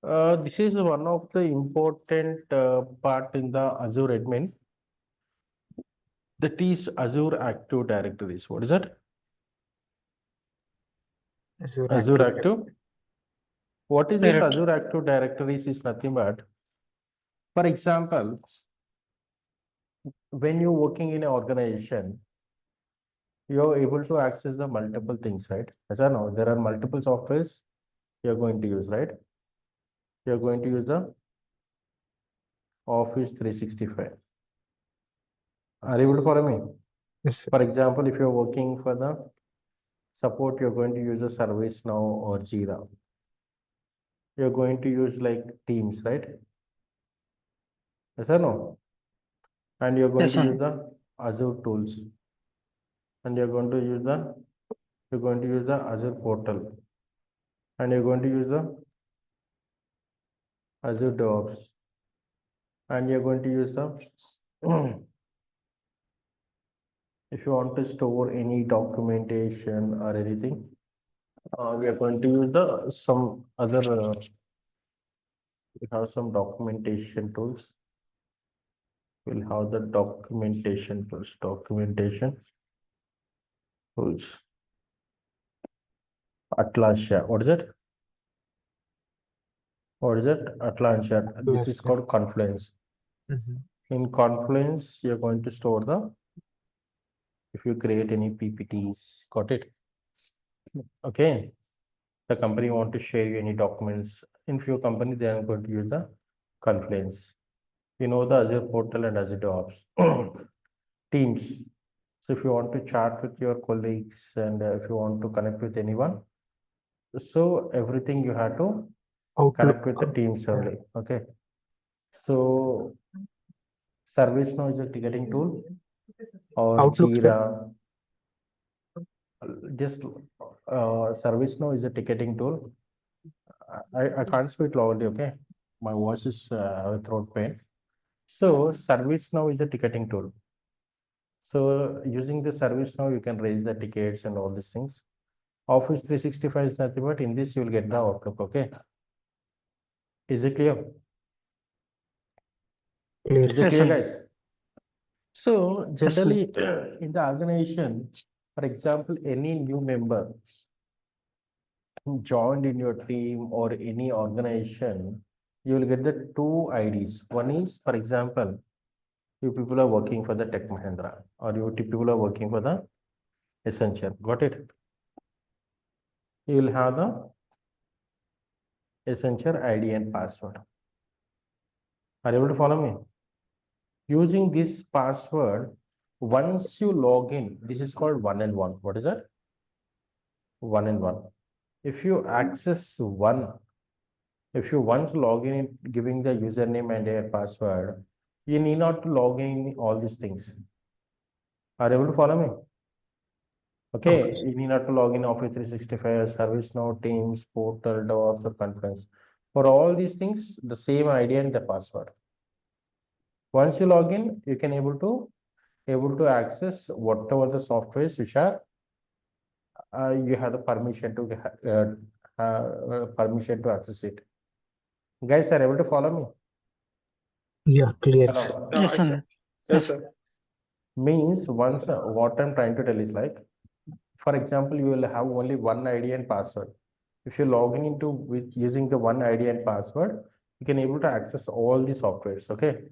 This is one of the important part in the Azure admin. That is Azure Active Directories. What is that? Azure Active. What is this Correct. Azure Active Directories is nothing but, for example, when you're working in an organization, you're able to access the multiple things, right? As I know, there are multiple softwares you're going to use, right? You're going to use the Office 365. Are you able to follow me? Yes, sir. For example, if you're working for the support, you're going to use a ServiceNow or Jira. You're going to use like Teams, right? Yes or no? And you're going Yes, to sir. use the Azure tools. And you're going to use the Azure portal. And you're going to use the Azure DevOps. And you're going to use the if you want to store any documentation or anything, we are going to use the some other we have some documentation tools. We'll have the documentation tools. Atlassian. What is it? What is it? Atlassian. This is called Confluence. In Confluence, you're going to store the, if you create any PPTs, got it? Okay. The company want to share you any documents. In few companies, they are going to use the Confluence. You know the Azure portal and Azure DevOps. Teams. So if you want to chat with your colleagues and if you want to connect with anyone, so everything you have to connect with the Teams only. Okay. So ServiceNow is a ticketing tool or Outlook, sir. Jira. Just ServiceNow is a ticketing tool. I can't speak loudly, okay? My voice is have a throat pain. So ServiceNow is a ticketing tool. So using the ServiceNow, you can raise the tickets and all these things. Office 365 is nothing but in this you will get the outlook, okay? Is it clear? Clear. Is it Yes, clear, sir. guys? So Yes, sir. generally in the organization, for example, any new member who joined in your team or any organization, you will get the two IDs. One is, for example, you people are working for the Tech Mahindra or you people are working for the Accenture. Got it? You will have the Accenture ID and password. Are you able to follow me? Using this password, once you log in, this is called one and one. What is that? One and one. If you access one, if you once log in giving the username and a password, you need not to log in all these things. Are you able to follow me? Okay, you need not to log in Office 365, ServiceNow, Teams, Portal, DevOps, or Conference. For all these things, the same ID and the password. Once you log in, you can able to access whatever the softwares which are you have the permission to access it. Guys are able to follow me? Yeah, clear. Hello. Yes, sir. Yes, sir. Means once what I'm trying to tell is like, for example, you will have only one ID and password. If you're logging into with using the one ID and password, you can able to access all the softwares. Okay.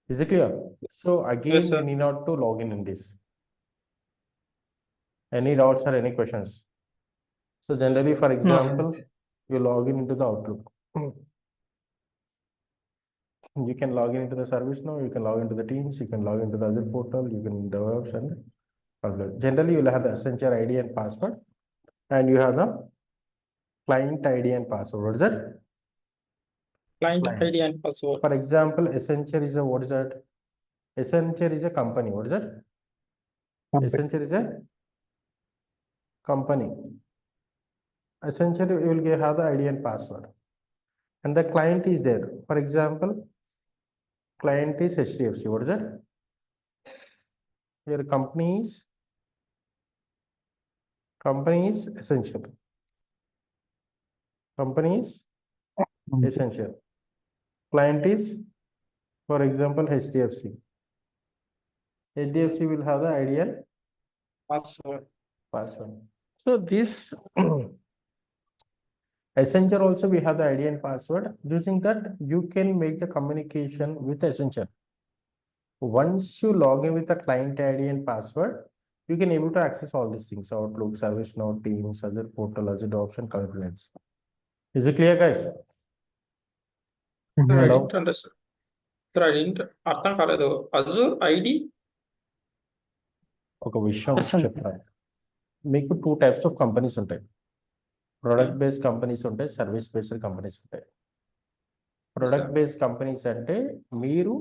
Is it clear? So again, sir. you need not to log in this. Any doubts or any questions? So generally, for example, you log in into the Outlook. You can log in into the ServiceNow, you can log into the Teams, you can log into the other portal, you can DevOps and Outlook. Generally, you'll have the Accenture ID and password, and you have the client ID and password. What is that? Client Client. ID and password. For example, Accenture is a what is that? Accenture is a company. What is that? Accenture is a company. Accenture you will have the ID and password, and the client is there. For example, client is HDFC. What is that? Your company is Accenture. Company is Essential. Client is, for example, HDFC. HDFC will have the ideal Password. password. So this Essential also we have the ID and password. Using that, you can make the communication with Essential. Once you log in with the client ID and password, you can able to access all these things: Outlook, ServiceNow, Teams, Azure Portal, Azure DevOps, and Confluence. Is it clear, guys? Sir, I Hello? didn't understand. Sir, I didn't అర్థం కాలేదు. Azure ID? ఒక విషయం Yes, sir. చెప్తాను. మీకు 2 types of companies ఉంటాయి. Product based companies ఉంటాయి, service based companies ఉంటాయి. Product based companies అంటే మీరు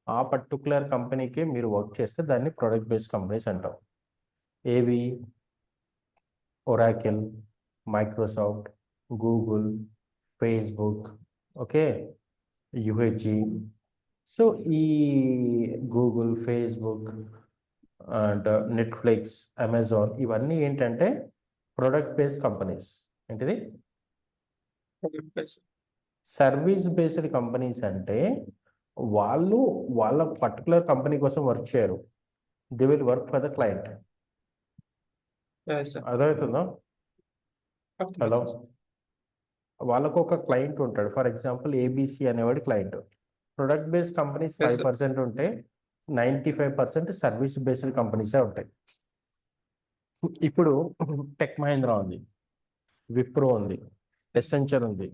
ఆ పర్టికులర్ కంపెనీకి మీరు వర్క్ చేస్తే దాన్ని ప్రొడక్ట్ బేస్డ్ కంపెనీస్ అంటాం. ఏవి? Oracle, Microsoft, Google, Facebook, okay, UHG. So ఈ Google, Facebook and Netflix, Amazon ఇవన్నీ ఏంటంటే ప్రొడక్ట్ బేస్డ్ కంపెనీస్. ఏంటిది? సర్వీస్ బేస్డ్ కంపెనీస్ అంటే వాళ్ళు వాళ్ళ పర్టికులర్ కంపెనీ కోసం వర్క్ చేయరు. They will work for the client. Yes, sir. అర్థమవుతుందా? అర్థం హలో, అవుతుంది. వాళ్ళకు ఒక క్లయింట్ ఉంటాడు. ఫర్ ఎగ్జాంపుల్ ఏబిసి అనేవాడి క్లయింట్. Product based companies Yes, sir. 5% ఉంటే 95% సర్వీస్ బేస్డ్ కంపెనీసే ఉంటాయి. ఇప్పుడు టెక్ మహీంద్రా ఉంది, విప్రో ఉంది, ఎసెంచర్ ఉంది.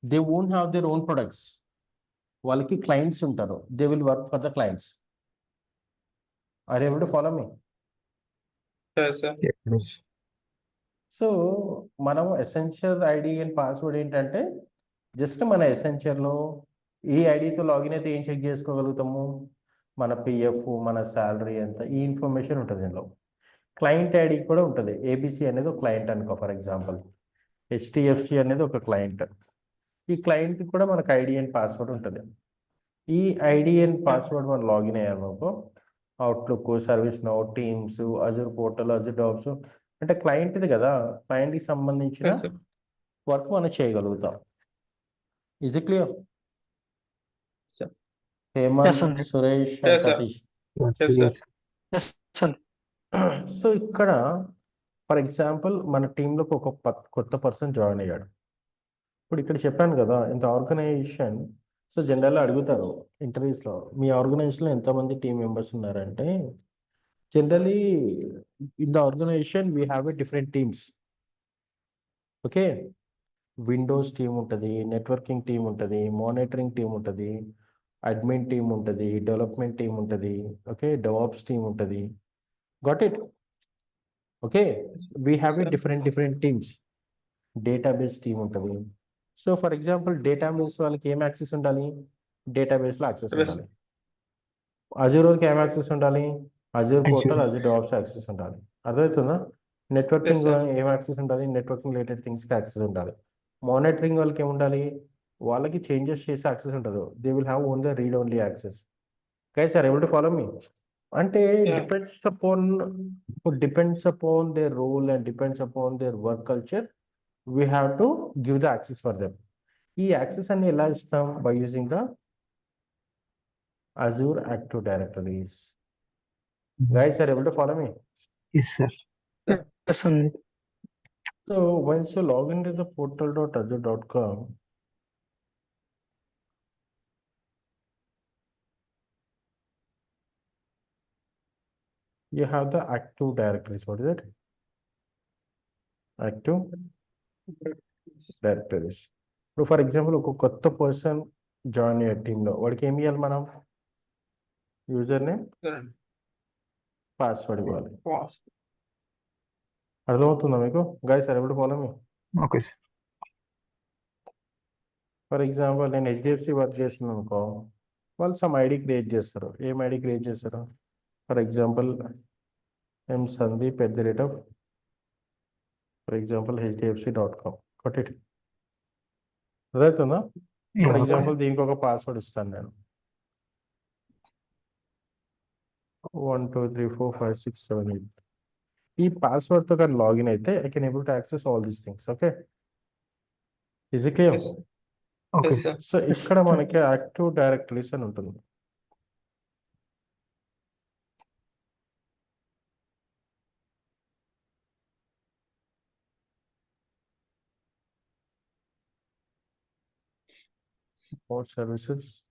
They won't have their own products. వాళ్ళకి క్లయింట్స్ ఉంటారు. They will work for the clients. Are able to follow me? Yes, sir. Yes. So మనం essential ID and password ఏంటంటే జస్ట్ మన ఎసెన్షియల్లో ఈ ఐడితో లాగిన్ అయితే ఏం చెక్ చేసుకోగలుగుతాము? మన పిఎఫ్, మన శాలరీ ఎంత, ఈ ఇన్ఫర్మేషన్ ఉంటుంది దీనిలో. క్లయింట్ ఐడి కూడా ఉంటుంది. ఏబిసి అనేది ఒక క్లయింట్ అనుకో, ఫర్ ఎగ్జాంపుల్ హెచ్డిఎఫ్సి అనేది ఒక క్లయింట్. ఈ క్లయింట్కి కూడా మనకు ఐడి అండ్ పాస్వర్డ్ ఉంటుంది. ఈ ఐడి అండ్ పాస్వర్డ్ మనం లాగిన్ అయ్యామనుకో, Outlook, ServiceNow, Teams, Azure portal, Azure develops అంటే క్లయింట్ది కదా, క్లయింట్కి సంబంధించిన Yes, sir. వర్క్ మనం చేయగలుగుతాం. Is it clear? Sir. Hemant, Yes, sir. Suresh and Yes, sir. Satish. Yes, sir. Yes, sir. So ఇక్కడ ఫర్ ఎగ్జాంపుల్ మన టీంలోకి ఒక కొత్త పర్సన్ జాయిన్ అయ్యాడు. ఇప్పుడు ఇక్కడ చెప్పాను కదా, ఇంత ఆర్గనైజేషన్. సో జనరల్గా అడుగుతారు ఇంటర్వ్యూస్లో, మీ ఆర్గనైజేషన్లో ఎంతమంది టీం మెంబర్స్ ఉన్నారంటే, generally in the organisation we have a different teams. Okay, Windows team ఉంటుంది, నెట్వర్కింగ్ టీం ఉంటుంది, మానిటరింగ్ టీం ఉంటుంది, అడ్మిన్ టీం ఉంటుంది, డెవలప్మెంట్ టీం ఉంటుంది, ఓకే, డెవాప్స్ టీం ఉంటుంది. Got it? Okay, we have a Sir. Different teams. Database team ఉంటుంది. So for example database వాళ్ళకి ఏం access ఉండాలి? డేటాబేస్లో యాక్సెస్ Yes. ఉండాలి. అజూర్ వాళ్ళకి ఏం యాక్సెస్ ఉండాలి? Azure portal, Azure. Azure DevOps access ఉండాలి. అర్థమవుతుందా? Networking sir. ఏం యాక్సెస్ ఉండాలి? నెట్వర్కింగ్ రిలేటెడ్ థింగ్స్కి యాక్సెస్ ఉండాలి. మానిటరింగ్ వాళ్ళకి ఏముండాలి? వాళ్ళకి చేంజెస్ చేసే యాక్సెస్ ఉండదు. They will have only read only access. Guys are able to follow me? అంటే Yeah. Depends upon their role and depends upon their work culture. We have to give the access for them. ఈ access అన్ని ఎలా ఇస్తాం? By using the Azure Active Directories. Guys are able to follow me? Yes, sir. Yes, sir. So once you log into the portal.azure.com, you have the Active Directories. What is it? Active Directories. ఇప్పుడు for example ఒక కొత్త person join అయ్యే టీంలో వాడికి ఏమి ఇవ్వాలి? మనం user name, Sir. Password ఇవ్వాలి. Pause. అర్థమవుతుందా మీకు? Guys are able to follow me? Okay, sir. For example నేను హెచ్డిఎఫ్సి వర్క్ చేస్తున్నాను అనుకో, వాళ్ళు సమ్ ఐడి క్రియేట్ చేస్తారు. ఏం ఐడి క్రియేట్ చేస్తారు? For example M Sandeep @ for example HDFC.com. Got it? అర్థమవుతుందా? ఫర్ Yeah, ఎగ్జాంపుల్ దీనికి ఒక పాస్వర్డ్ ఇస్తాను నేను. 1 2 3 4 5 6 7 8. ఈ పాస్వర్డ్తో కానీ లాగిన్ అయితే I can able to access all these things. Okay, Is it clear? Yes, Okay, yes, sir. So Yes, ఇక్కడ sir. మనకి యాక్టివ్ డైరెక్టరీస్ అని ఉంటుంది. More services.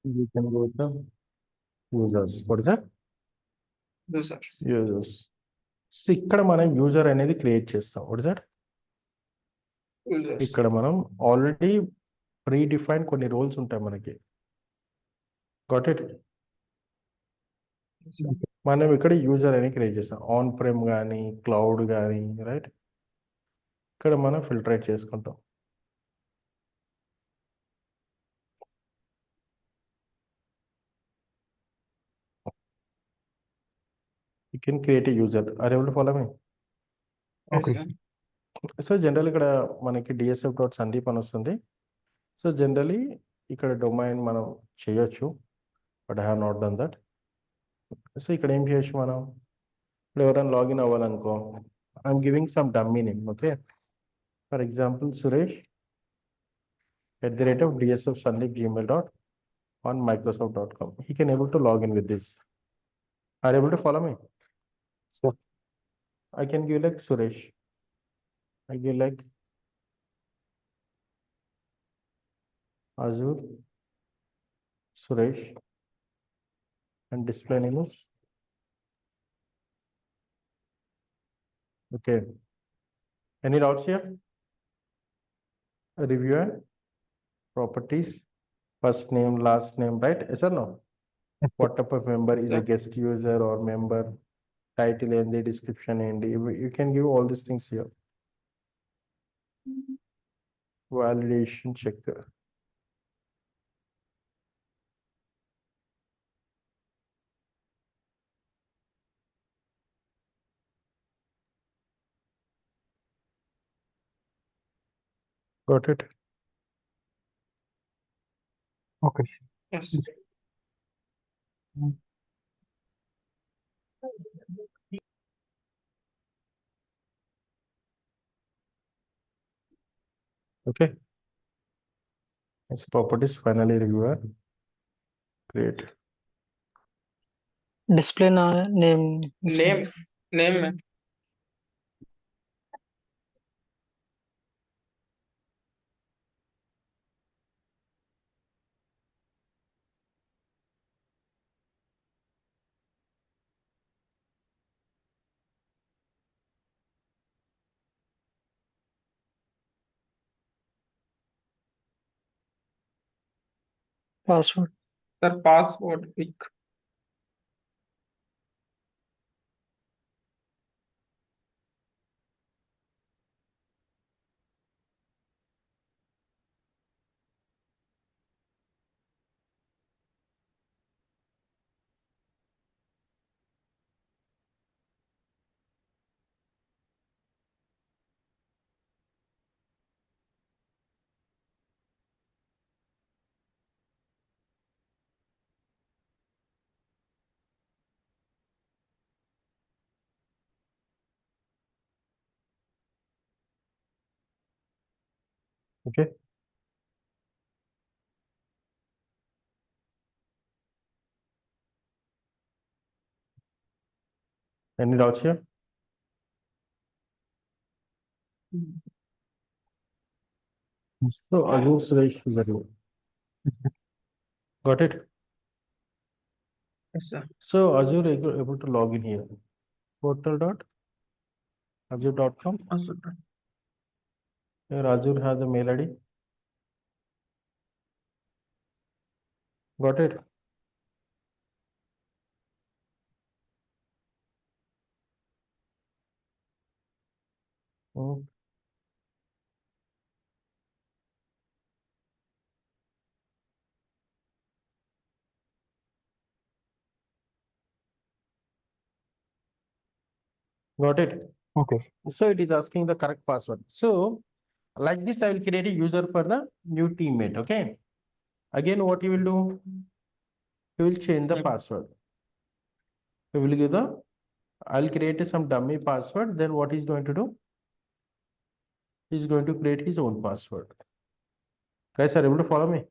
You can go to users. What is that? Users. Users. So ఇక్కడ మనం user అనేది create చేస్తాం. What is that? Users. ఇక్కడ మనం ఆల్రెడీ ప్రీ డిఫైన్ కొన్ని రోల్స్ ఉంటాయి మనకి. Got it? Yes, sir. మనం ఇక్కడ యూజర్ అని క్రియేట్ చేస్తాం. ఆన్ ప్రెమ్ కానీ క్లౌడ్ కానీ, రైట్? ఇక్కడ మనం ఫిల్టరేట్ చేసుకుంటాం. You can create a user. Are you able to follow me? Yes, Okay, sir. So general ఇక్కడ మనకి డిఎస్ఎఫ్ డాట్ సందీప్ అని వస్తుంది. సో జనరలీ ఇక్కడ డొమైన్ మనం చేయొచ్చు, but I have not done that. So ఇక్కడ ఏం చేయొచ్చు మనం? ఇప్పుడు ఎవరైనా లాగిన్ అవ్వాలనుకో, I'm giving some dummy name. Okay, for example Suresh @dsfsandeep@gmail.on/microsoft.com. He can able to log in with this. Are you able to follow me? sir. I can give like Suresh. I give like Azure Suresh and display name is okay. Any doubts here? Reviewer, properties, first name, last name, right? Yes or no? Yes, sir. What type of member is a Sir. guest user or member? Title and the description and you can give all these things here. Validation checker. Got it? Okay, sir. Yes. Okay. Its properties finally reviewer. Great. Display name. is Name. Name. ma'am. Password. Sir, password. Pick. Okay. Any doubts here? So Azure Suresh is the rule. Got it? Yes, sir. So Azure able to log in here. Portal.azure.com. Azure. Here Azure has a mail ID. Got it? Hmm. Got it? Okay. So it is asking the correct password. So like this, I will create a user for the new teammate. Okay. Again, what you will do? You will change the password. You will give the, I'll create some dummy password. Then what he's going to do? He's going to create his own password. Guys, are able to follow me?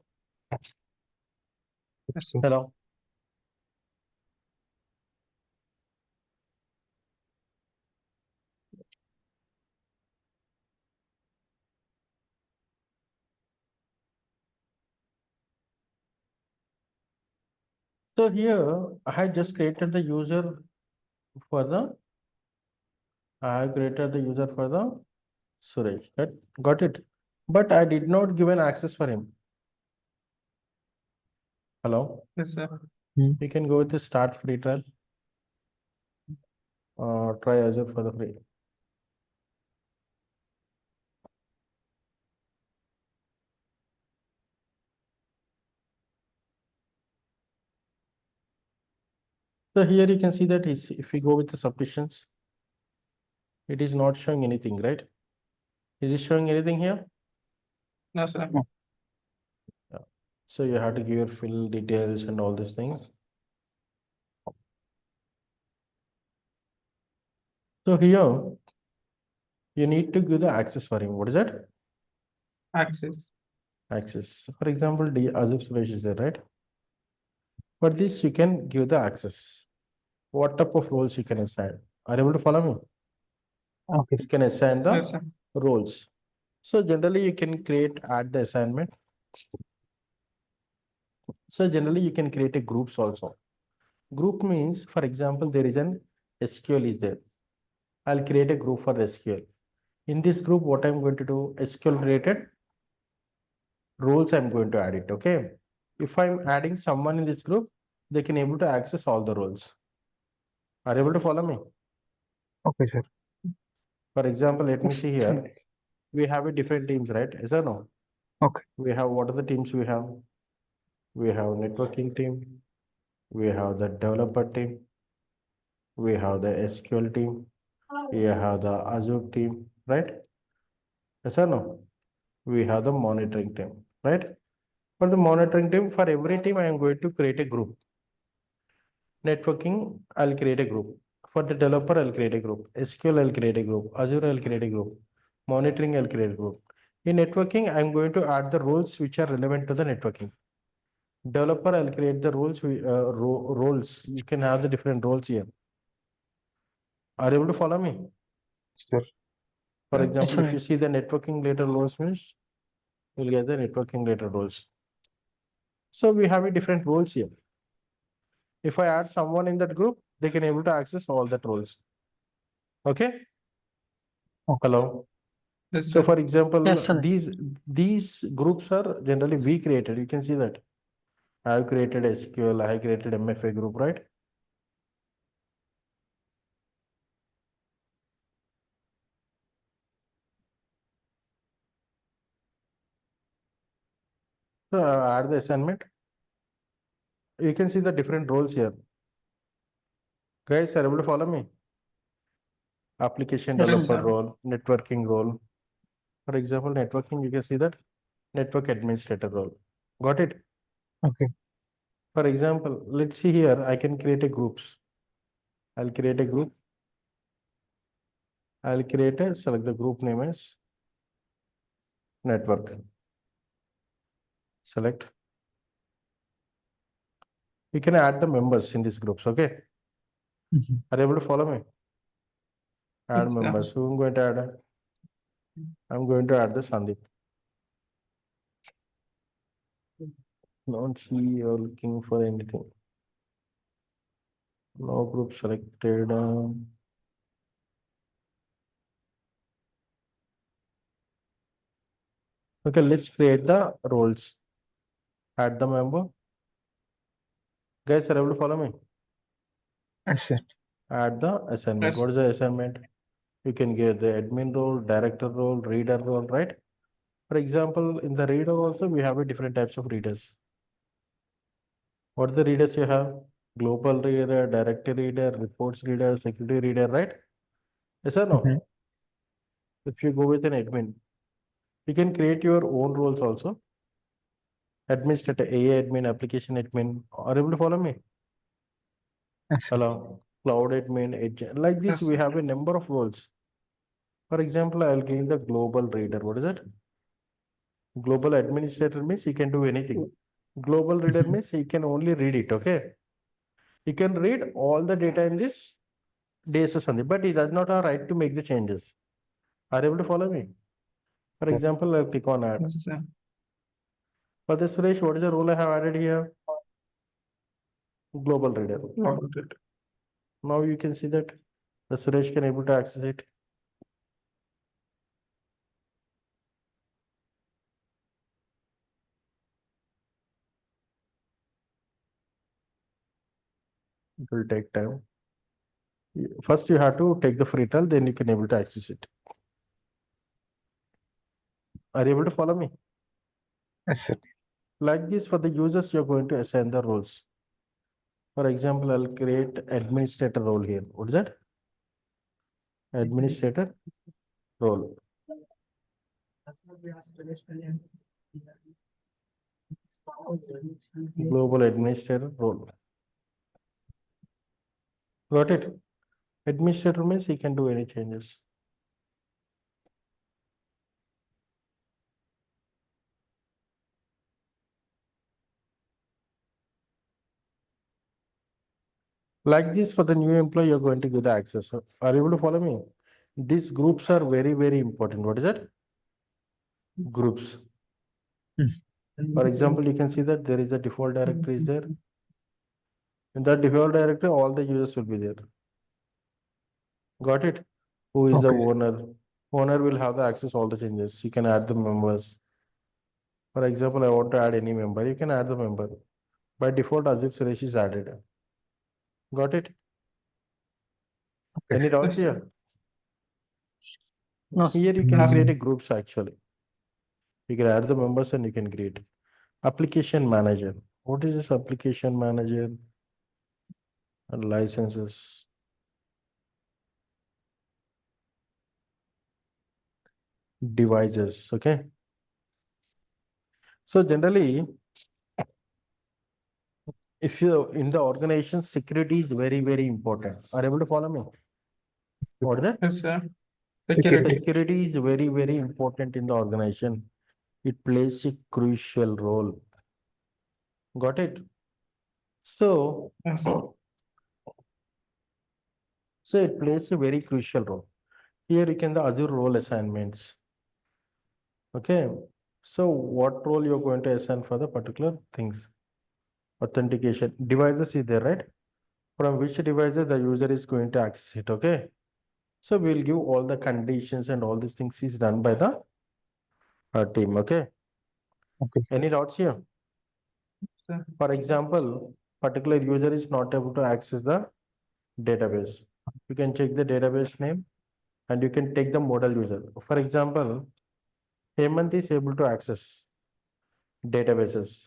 Yes, sir. Hello. So here I had just created the user for the, I have created the user for the Suresh. Got it. But I did not give an access for him. Hello. Yes, sir. You can go with the start free trial. Try Azure for the free. So here you can see that if we go with the submissions, it is not showing anything, right? Is it showing anything here? No, sir. Yeah. So you have to give your fill details and all these things. So here you need to give the access for him. What is that? Access. Access. For example, Azure Suresh is there, right? For this, you can give the access. What type of roles you can assign? Are you able to follow me? Okay. You can assign the Yes, sir. roles. So generally you can add the assignment. So generally you can create a groups also. Group means, for example, there is an SQL is there. I'll create a group for SQL. In this group, what I'm going to do, SQL related roles, I'm going to add it. Okay. If I'm adding someone in this group, they can able to access all the roles. Are you able to follow me? Okay, sir. For example, let me see here. We have a different teams, right? Is that no? Okay. We have, what are the teams we have? We have networking team. We have the developer team. We have the SQL team. We have the Azure team, right? Yes or no? We have the monitoring team, right? For the monitoring team, for every team, I am going to create a group. Networking, I'll create a group. For the developer, I'll create a group. SQL, I'll create a group. Azure, I'll create a group. Monitoring, I'll create a group. In networking, I'm going to add the roles which are relevant to the networking. Developer, I'll create the roles. You can have the different roles here. Are you able to follow me? Sir. For Yeah. example, Yes, if you see the networking later roles means, you'll get the networking later roles. So we have a different roles here. If I add someone in that group, they can able to access all that roles. Okay. Okay. Hello. Yes, So sir. for example, Yes, sir. these groups are generally we created. You can see that I have created SQL, I have created MFA group, right? So add the assignment. You can see the different roles here. Guys, are able to follow me? Application Yes, developer sir. role, networking role. For example, networking, you can see that network administrator role. Got it? Okay. For example, let's see here, I can create a groups. I'll create a group. I'll create a, select the group name as network. Select. You can add the members in these groups, okay? Mhm. Are you able to follow me? Add Yes, sir. members. Who I'm going to add? I'm going to add the Sandeep. Don't see you're looking for anything. No group selected. Okay, let's create the roles. Add the member. Guys, are you able to follow me? Yes, sir. Add the assignment. Yes. What is the assignment? You can get the admin role, director role, reader role, right? For example, in the reader also, we have a different types of readers. What are the readers you have? Global reader, directory reader, reports reader, security reader, right? Yes or Mhm. no? If you go with an admin, you can create your own roles also. Administrator, AI admin, application admin. Are you able to follow me? Yes, sir. Hello. Cloud admin, agent. Like this, Yes, we sir. have a number of roles. For example, I'll give the global reader. What is it? Global administrator means he can do anything. Global reader Mhm. means he can only read it. Okay. He can read all the data in this DSS only, but he does not have right to make the changes. Are you able to follow me? For Yeah. example, I'll click on add. Yes, sir. For this Suresh, what is the role I have added here? Global reader. Got it. Now you can see that the Suresh can able to access it. It will take time. First, you have to take the free trial, then you can able to access it. Are you able to follow me? Yes, sir. Like this, for the users, you're going to assign the roles. For example, I'll create administrator role here. What is that? Administrator role. Global administrator role. Got it? Administrator means he can do any changes. Like this, for the new employee, you're going to give the access. Are you able to follow me? These groups are very, very important. What is that? Groups. For example, you can see that there is a default directory is there. In that default directory, all the users will be there. Got it? Who is the Okay. owner? Owner will have the access all the changes. You can add the members. For example, I want to add any member. You can add the member. By default, Azure Suresh is added. Got it? Okay, Any sir. doubts Yes, sir. here? No, sir. Here you can create a Mm, groups actually. You can add the members and you can create. Application manager. What is this application manager? And licenses. Devices. Okay. So generally, if you in the organization, security is very, very important. Are you able to follow me? What is that? Yes, sir. Security. Security. Security is very, very important in the organization. It plays a crucial role. Got it? So, Yes, sir. so it plays a very crucial role. Here you can the Azure role assignments. Okay. So what role you're going to assign for the particular things? Authentication. Devices is there, right? From which devices the user is going to access it. Okay. So we'll give all the conditions and all these things is done by the team. Okay. Okay. Any doubts here? Sir. For example, particular user is not able to access the database. You can check the database name and you can take the model user. For example, Hemant is able to access databases.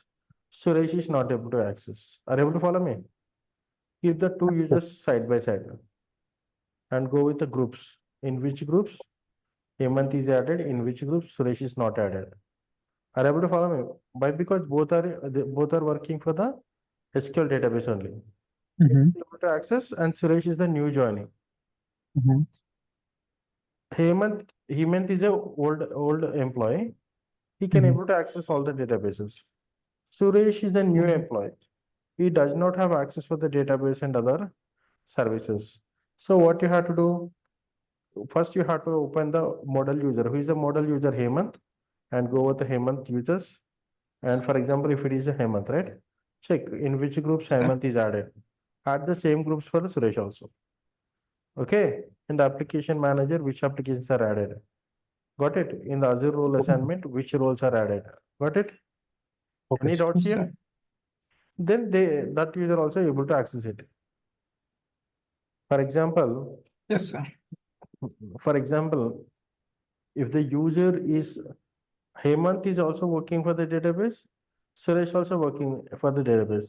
Suresh is not able to access. Are you able to follow me? Keep the two Yes. users side by side and go with the groups. In which groups Hemant is added, in which groups Suresh is not added. Are you able to follow me? Why? Because both are working for the SQL database only. Mm-hmm. Able to access and Suresh is the new joining. Mm-hmm. Hemant is a old employee. He can Mm-hmm. able to access all the databases. Suresh is a new employee. He does not have access for the database and other services. So what you have to do? First, you have to open the model user. Who is the model user? Hemant, and go with the Hemant users. And for example, if it is a Hemant, right? Check in which groups Sir. Hemant is added. Add the same groups for the Suresh also. Okay. In the application manager, which applications are added? Got it? In the Azure role assignment, which roles are added? Got it? Okay, Any sir. doubts Yes, here? sir. Then that user also able to access it. For example, Yes, sir. if the user is Hemant is also working for the database, Suresh also working for the database.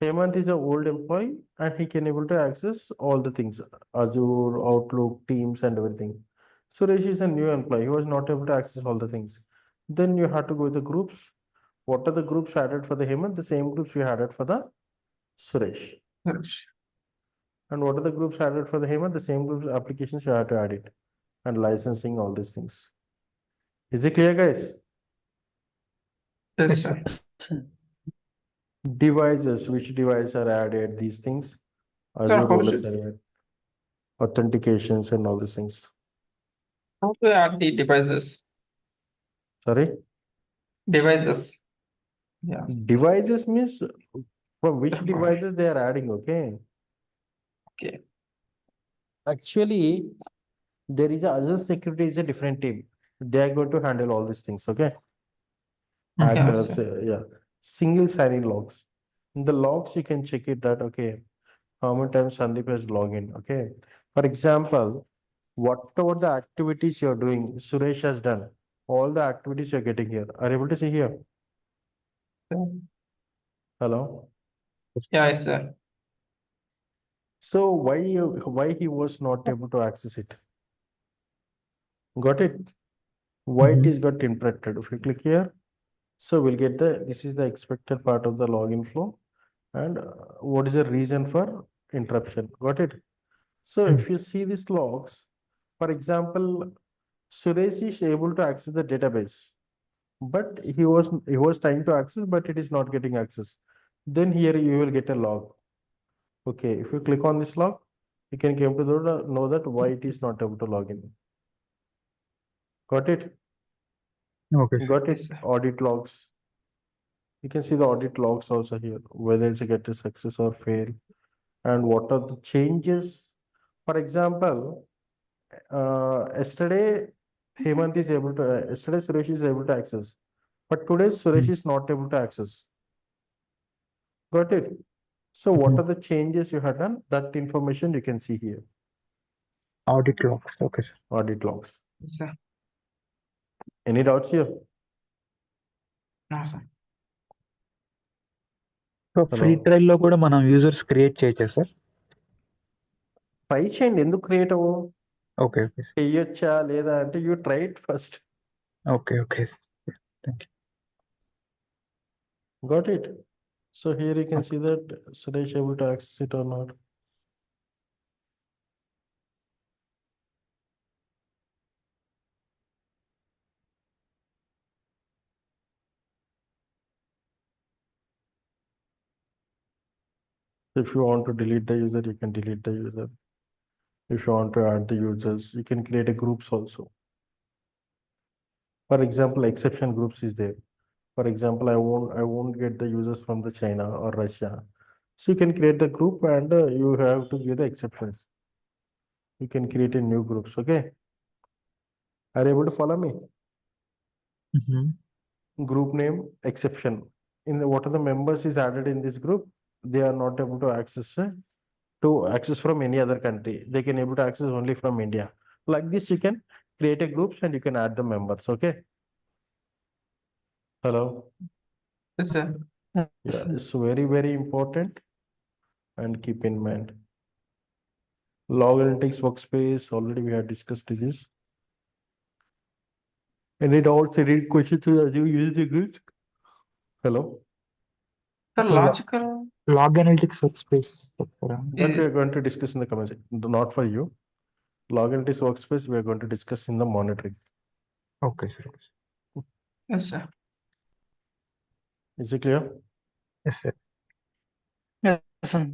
Hemant is an old employee and he can able to access all the things, Azure, Outlook, Teams and everything. Suresh is a new employee who was not able to access all the things. Then you have to go with the groups. What are the groups added for the Hemant? The same groups we added for the Suresh. Yes. And what are the groups added for the Hemant? The same groups applications you have to add it. And licensing, all these things. Is it clear, guys? Yes, Yes, sir. sir. Devices, which devices are added, these things. Sir, Azure how roles should are added, authentications and all these things. how to add the devices? Sorry? Devices. Yeah. Devices means from which Sure. devices they are adding, okay? Okay. Actually, there is a Azure security is a different team. They are going to handle all these things, okay? Yeah, Hackers, sir. yeah. Single signing logs. In the logs, you can check it that, okay, how many times Sandeep has logged in, okay? For example, whatever the activities you're doing, Suresh has done, all the activities you're getting here. Are you able to see here? Hello? Yeah, yes, sir. So why he was not able to access it? Got it? Why it Mhm. is got interrupted? If you click here, so we'll get this is the expected part of the login flow and what is the reason for interruption? Got it? So Mm. if you see these logs, for example, Suresh is able to access the database, but he was trying to access, but it is not getting access. Then here you will get a log. Okay, if you click on this log, you can come to know that why it is not able to log in. Got it? Okay, sir. Got it? Yes, sir. Audit logs. You can see the audit logs also here, whether it's a get a success or fail, and what are the changes. For example, yesterday Hemant is able to, yesterday Suresh is able to access, but today Suresh Mm. is not able to access. Got it? So what Mhm. are the changes you have done? That information you can see here, Audit logs. Okay, sir. audit logs. Yes, sir. Any doubts here? No, sir. So free Hello? Trial లో కూడా మనం users create చేయొచ్చా sir? Try చేయండి, ఎందుకు create అవ్వు? Okay, okay sir. చెయ్యొచ్చా లేదా అంటే you try it first. Okay, okay sir. Thank you. Got it? So here you can Okay. see that Suresh able to access it or not. If you want to delete the user, you can delete the user. If you want to add the users, you can create a groups also. For example, exception groups is there. For example, I won't get the users from the China or Russia. So you can create the group and you have to give the exceptions. You can create a new groups, okay? Are you able to follow me? Mhm. Group name, exception. What are the members is added in this group? They are not able to access from any other country. They can able to access only from India. Like this, you can create a groups and you can add the members. Okay. Hello. Yes, sir. Yeah, it's very important and keep in mind. Log analytics workspace. Already we have discussed this. Any doubts? Any questions as you use the groups? Hello. The logical log analytics workspace చెప్తారా? That we is are going to discuss in the comments. Not for you. Log analytics workspace. We are going to discuss in the monitoring. Okay sir. yes, sir. Is it clear? Yes sir. Yes, sir.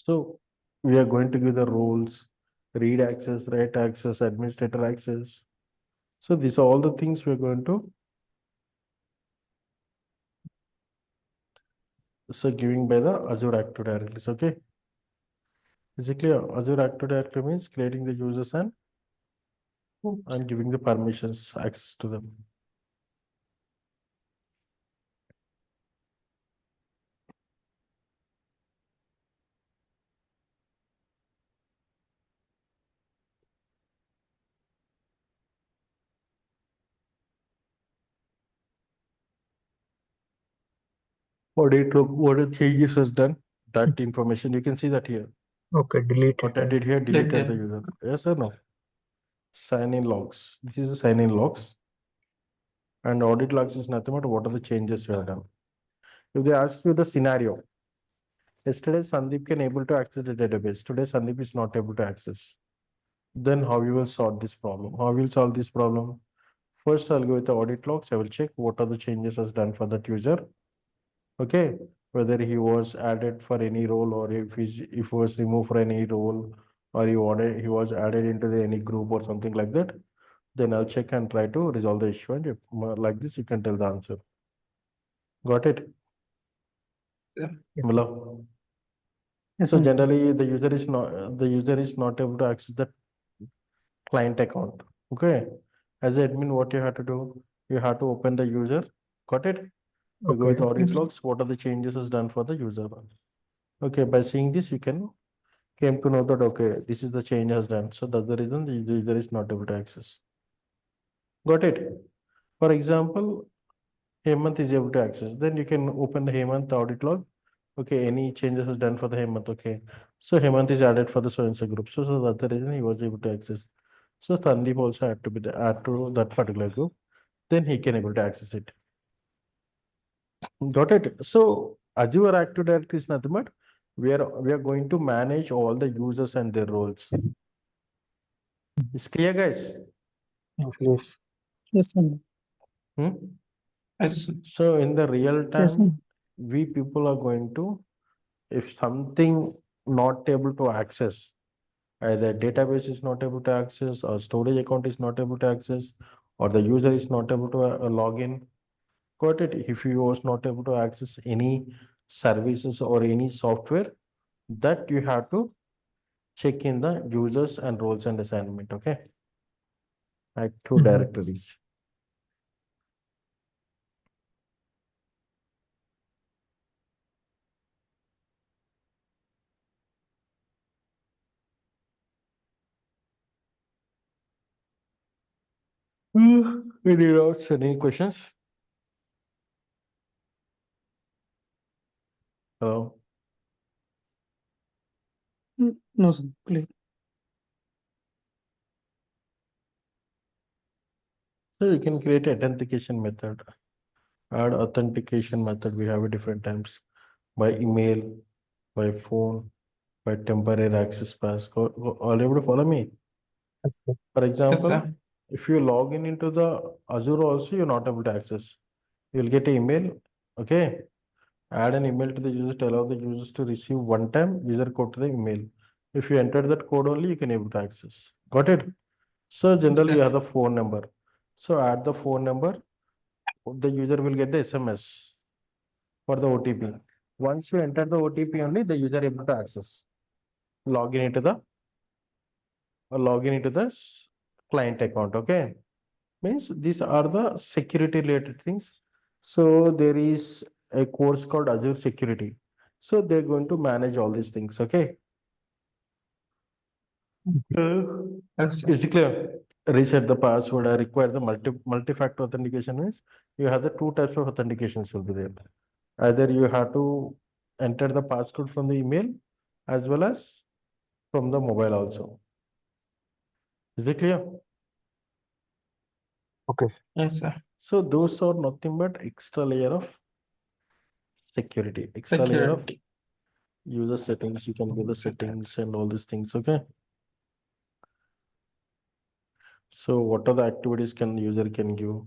So we are going to give the roles, read access, write access, administrator access. So these are all the things we are going to. So giving by the Azure Active Directories, okay? Is it clear? Azure Active Directory means creating the users and giving the permissions access to them. audit log, what the changes has done, that information, you can see that here. Okay, delete What I it. did here, deleted the Yeah. user. Yes or no? Sign in logs. This is the sign in logs. And audit logs is nothing but what are the changes you have done. If they ask you the scenario, yesterday Sandeep can able to access the database. Today Sandeep is not able to access. Then how you will solve this problem? How will solve this problem? First, I'll go with the audit logs. I will check what are the changes has done for that user. Okay, whether he was added for any role or if he was removed for any role or he was added into any group or something like that. Then I'll check and try to resolve the issue. And if like this, you can tell the answer. Got it? Yeah. Hello? Yes, So sir. generally, the user is not able to access the client account. Okay. As an admin, what you have to do? You have to open the user. Got it? You go with Okay. audit Yes. logs. What are the changes is done for the user? Okay. By seeing this, you can came to know that okay, this is the change has done. So that's the reason the user is not able to access. Got it? For example, Hemant is able to access. Then you can open the Hemant audit log. Okay, any changes is done for the Hemant. Okay, so Hemant is added for the so-and-so group. So that's the reason he was able to access. So Sandeep also had to be add to that particular group. Then he can able to access it. Got it? So Azure Active Directory is nothing but we are going to manage all the users and their roles. It's clear, guys? Yes. Yes, sir. Hmm? Yes. So in the real Yes, sir. time, we people are going to, if something not able to access, either database is not able to access, or storage account is not able to access, or the user is not able to log in. Got it? If you was not able to access any services or any software, that you have to check in the users and roles and assignment. Okay. Active Mhm. directories. Any doubts, any questions? Hello. No, sir. Clear. So you can create authentication method. Add authentication method. We have a different times by email, by phone, by temporary access pass. Are you able to follow me? Okay. For Yes, example, sir. if you log in into the Azure also, you're not able to access. You'll get an email. Okay. Add an email to the user to allow the users to receive one-time user code to the email. If you enter that code only, you can able to access. Got it? So generally, you Yes. have the phone number. So add the phone number. The user will get the SMS for the OTP. Once you enter the OTP only, the user able to access. Login into the client account. Okay. Means these are the security related things. So there is a course called Azure Security. So they're going to manage all these things. Okay. Yes, sir. Is it clear? Reset the password. I require the multi-factor authentication means you have the two types of authentications will be there. Either you have to enter the passcode from the email as well as from the mobile also. Is it clear? Okay. Yes, sir. So those are nothing but extra layer of security, extra layer of Security. user settings. You can give the settings and all these things. Okay. So what are the activities can user can give?